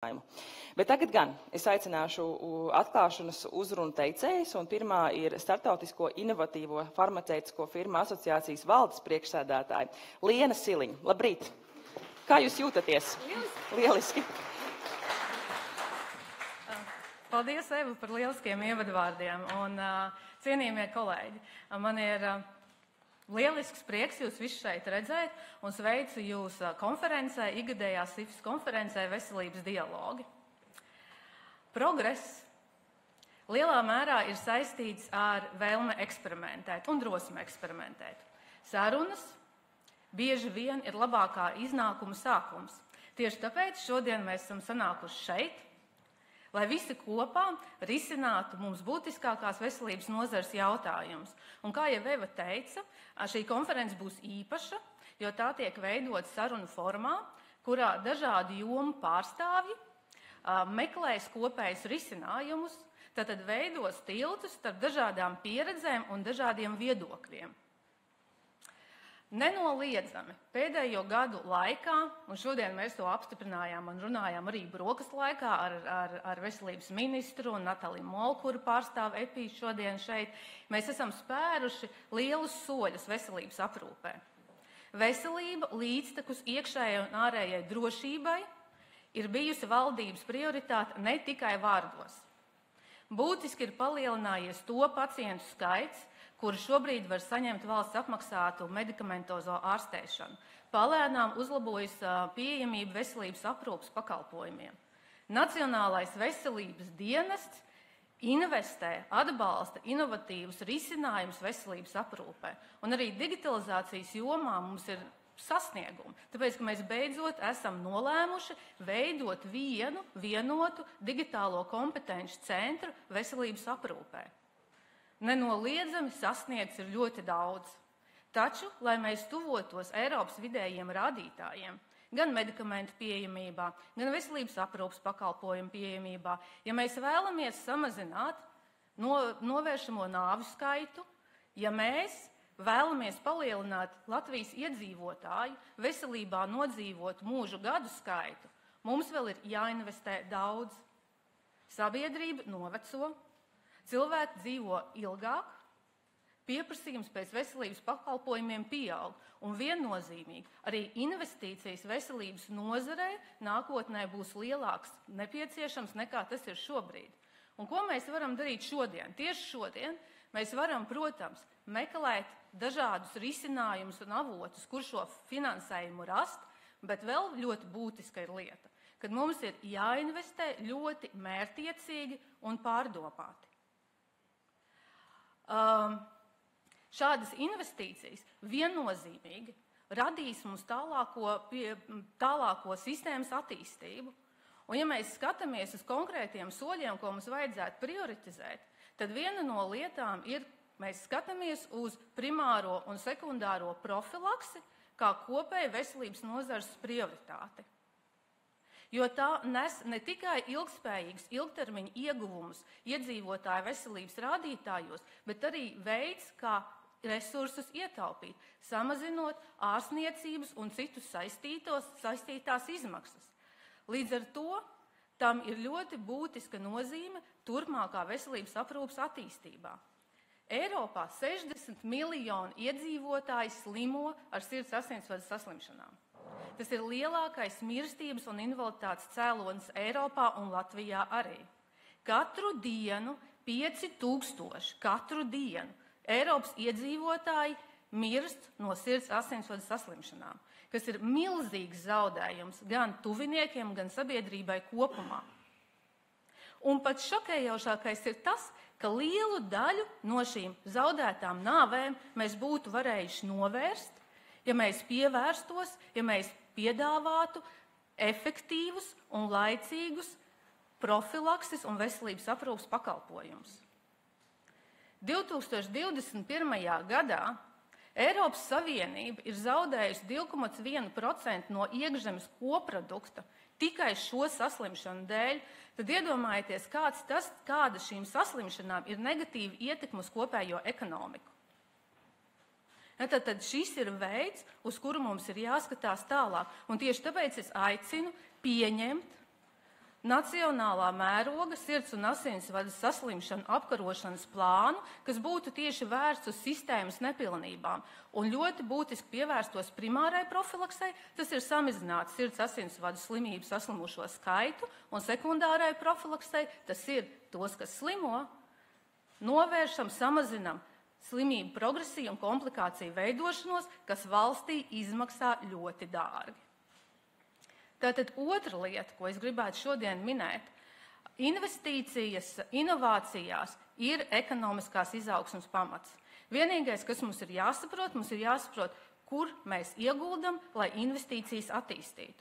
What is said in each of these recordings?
Bet tagad gan es aicināšu atklāšanas uzrunu teicējus, un pirmā ir Startautisko inovatīvo farmaceitisko firmu asociācijas valdes priekšsēdētāja Liena Siliņa. Labrīt! Kā jūs jūtaties? Lieliski! Paldies, Eva, par lieliskiem ievadvārdiem, un cienījamie kolēģi. Man ir lielisks prieks jūs visus šeit redzēt, un sveicu jūs konferencē, ikgadējā SIFS konferencē Veselības dialogi. Progress lielā mērā ir saistīts ar vēlme eksperimentēt un drosmi eksperimentēt. Sarunas bieži vien ir labākā iznākuma sākums. Tieši tāpēc šodien mēs esam sanākuši šeit, lai visi kopā risinātu mums būtiskākās veselības nozares jautājumus. Un kā jau Eva teica, šī konference būs īpaša, jo tā tiek veidot sarunu formā, kurā dažādu jomu pārstāvji meklēs kopējus risinājumus, tātad veidos tiltus starp dažādām pieredzēm un dažādiem viedokļiem. Nenoliedzami pēdējo gadu laikā, un šodien mēs to apstiprinājām un runājām arī brokastu laikā ar veselības ministru un Natāliju Molu, kuru pārstāv EPI šodien šeit, mēs esam spēruši lielus soļus veselības aprūpē. Veselība līdztekus iekšējai un ārējai drošībai ir bijusi valdības prioritāte ne tikai vārdos. Būtiski ir palielinājies to pacientu skaits, kuri šobrīd var saņemt valsts apmaksātu medikamentozo ārstēšanu. Palēnām uzlabojas pieejamība veselības aprūpes pakalpojumiem. Nacionālais veselības dienests investē, atbalsta inovatīvus risinājumus veselības aprūpē. Un arī digitalizācijas jomā mums ir sasniegumi. Tāpēc, ka mēs beidzot esam nolēmuši veidot vienotu digitālo kompetenci centru veselības aprūpē. Nenoliedzami sasniegts ir ļoti daudz. Taču, lai mēs tuvotos Eiropas vidējiem rādītājiem, gan medikamentu pieejamībā, gan veselības aprūpes pakalpojumu pieejamībā, ja mēs vēlamies samazināt novēršamo nāvu skaitu, ja mēs vēlamies palielināt Latvijas iedzīvotāju veselībā nodzīvot mūžu gadu skaitu, mums vēl ir jāinvestē daudz. Sabiedrība noveco, cilvēki dzīvo ilgāk, pieprasījums pēc veselības pakalpojumiem pieaug, un viennozīmīgi arī investīcijas veselības nozarē nākotnē būs lielāks nepieciešams nekā tas ir šobrīd. Un ko mēs varam darīt šodien? Tieši šodien mēs varam, protams, meklēt dažādus risinājumus un avotus, kur šo finansējumu rast, bet vēl ļoti būtiska ir lieta, kad mums ir jāinvestē ļoti mērķtiecīgi un pārdomāti. Šādas investīcijas viennozīmīgi radīs mums tālāko sistēmas attīstību. Un ja mēs skatāmies uz konkrētiem soļiem, ko mums vajadzētu prioritizēt, tad viena no lietām ir, mēs skatāmies uz primāro un sekundāro profilaksi kā kopēju veselības nozares prioritāti. Jo tā nes ne tikai ilgspējīgus ilgtermiņa ieguvumus iedzīvotāju veselības rādītājos, bet arī veids, kā resursus ietaupīt, samazinot ārstniecības un citus saistītās izmaksas. Līdz ar to tam ir ļoti būtiska nozīme turpmākā veselības aprūpes attīstībā. Eiropā 60 miljoni iedzīvotāji slimo ar sirds asinsvadu saslimšanām. Tas ir lielākais mirstības un invaliditātes cēlonis Eiropā un Latvijā arī. Katru dienu 5000, katru dienu Eiropas iedzīvotāji mirst no sirds asinsvadu saslimšanām, kas ir milzīgs zaudējums gan tuviniekiem, gan sabiedrībai kopumā. Un pat šokējošākais ir tas, ka lielu daļu no šīm zaudētām nāvēm mēs būtu varējuši novērst, ja mēs pievērstos, ja mēs piedāvātu efektīvus un laicīgus profilakses un veselības aprūpes pakalpojumus. 2021. gadā Eiropas Savienība ir zaudējusi 2,1% no iekšzemes koprodukta tikai šo saslimšanu dēļ, tad iedomājieties, kāda šīm saslimšanām ir negatīva ietekme uz kopējo ekonomiku. Tad šis ir veids, uz kuru mums ir jāskatās tālāk. Un tieši tāpēc es aicinu pieņemt nacionālā mēroga sirds un asinsvadu saslimšanu apkarošanas plānu, kas būtu tieši vērsts uz sistēmas nepilnībām un ļoti būtiski pievērstos primārai profilaksei, tas ir samazināt sirds asinsvadu slimību saslimušo skaitu, un sekundārai profilaksei, tas ir tos, kas slimo, novēršam, samazinam slimību progresiju un komplikāciju veidošanos, kas valstī izmaksā ļoti dārgi. Tātad otra lieta, ko es gribētu šodien minēt, investīcijas inovācijās ir ekonomiskās izaugsmes pamats. Vienīgais, kas mums ir jāsaprot, kur mēs ieguldam, lai investīcijas attīstītu.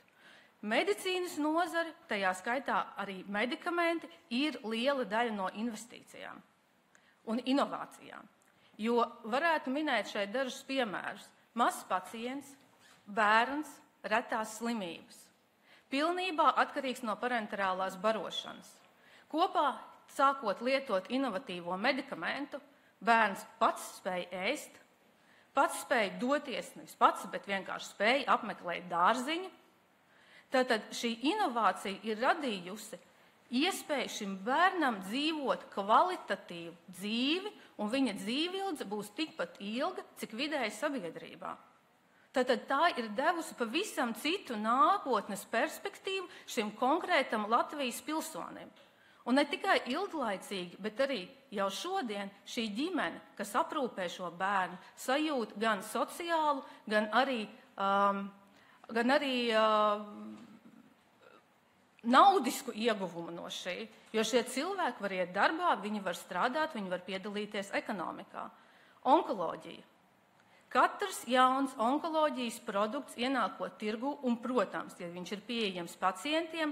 Medicīnas nozare, tajā skaitā arī medikamenti, ir liela daļa no investīcijām un inovācijām. Jo varētu minēt šeit dažus piemērus. Mazs pacients, bērns, retās slimības. Pilnībā atkarīgs no parenterālās barošanas. Kopā sākot lietot inovatīvo medikamentu, bērns pats spēja ēst, pats spēja doties, nevis pats, bet vienkārši spēja apmeklēt dārziņu. Tātad šī inovācija ir radījusi iespēju šim bērnam dzīvot kvalitatīvu dzīvi, un viņa dzīvildze būs tikpat ilga, cik vidēji sabiedrībā. Tātad tā ir devusi pavisam citu nākotnes perspektīvu šim konkrētam Latvijas pilsonim. Un ne tikai ilglaicīgi, bet arī jau šodien šī ģimene, kas aprūpē šo bērnu, sajūt gan sociālu, gan arī naudisku ieguvumu no šī. Jo šie cilvēki var iet darbā, viņi var strādāt, viņi var piedalīties ekonomikā. Onkoloģija. Katrs jauns onkoloģijas produkts ienākot tirgu un, protams, ja viņš ir pieejams pacientiem,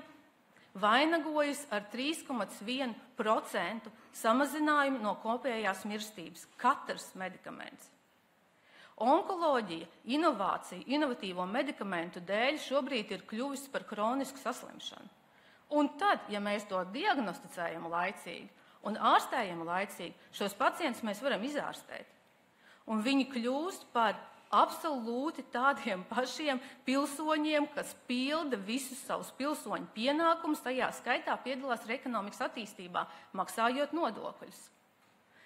vainagojas ar 3,1% samazinājumu no kopējās mirstības. Katrs medikaments. Onkoloģija, inovācija, inovatīvo medikamentu dēļ šobrīd ir kļuvis par kronisku saslimšanu. Un tad, ja mēs to diagnosticējam laicīgi un ārstējam laicīgi, šos pacientus mēs varam izārstēt. Un viņi kļūst par absolūti tādiem pašiem pilsoņiem, kas pilda visus savus pilsoņu pienākumus, tajā skaitā piedalās arī ekonomikas attīstībā, maksājot nodokļus.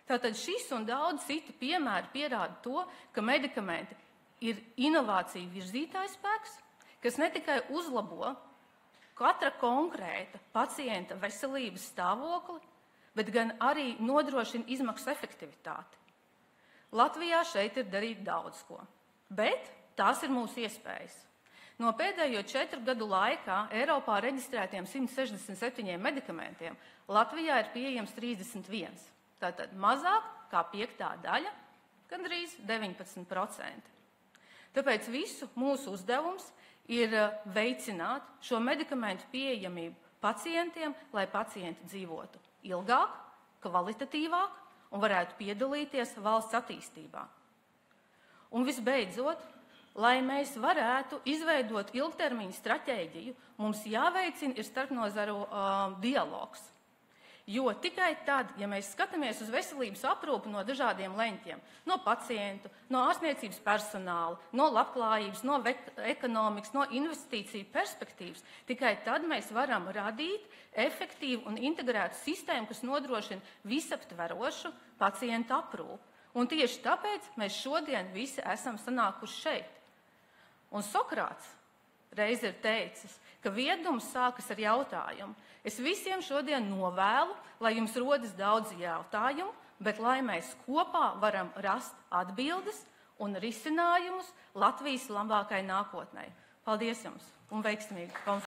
Tātad šis un daudz citu piemēri pierāda to, ka medikamenti ir inovāciju virzītājspēks, kas ne tikai uzlabo katra konkrēta pacienta veselības stāvokli, bet gan arī nodrošina izmaksu efektivitāti. Latvijā šeit ir darīt daudz ko, bet tās ir mūsu iespējas. No pēdējo 4 gadu laikā Eiropā reģistrētiem 167 medikamentiem Latvijā ir pieejams 31. Tātad mazāk kā 5. daļa, gandrīz 19%. Tāpēc visu mūsu uzdevums ir veicināt šo medikamentu pieejamību pacientiem, lai pacienti dzīvotu ilgāk, kvalitatīvāk un varētu piedalīties valsts attīstībā. Un visbeidzot, lai mēs varētu izveidot ilgtermiņa stratēģiju, mums jāveicina ir starpnozaru dialogs. Jo tikai tad, ja mēs skatāmies uz veselības aprūpi no dažādiem leņķiem, no pacientu, no ārstniecības personāla, no labklājības, no ekonomikas, no investīciju perspektīvas, tikai tad mēs varam radīt efektīvu un integrētu sistēmu, kas nodrošina visaptverošu pacientu aprūpi. Un tieši tāpēc mēs šodien visi esam sanākuši šeit. Un Sokrāts reiz ir teicis, ka viedums sākas ar jautājumu. Es visiem šodien novēlu, lai jums rodas daudz jautājumu, bet lai mēs kopā varam rast atbildes un risinājumus Latvijas labākai nākotnei. Paldies jums un veiksmīgu konferenci!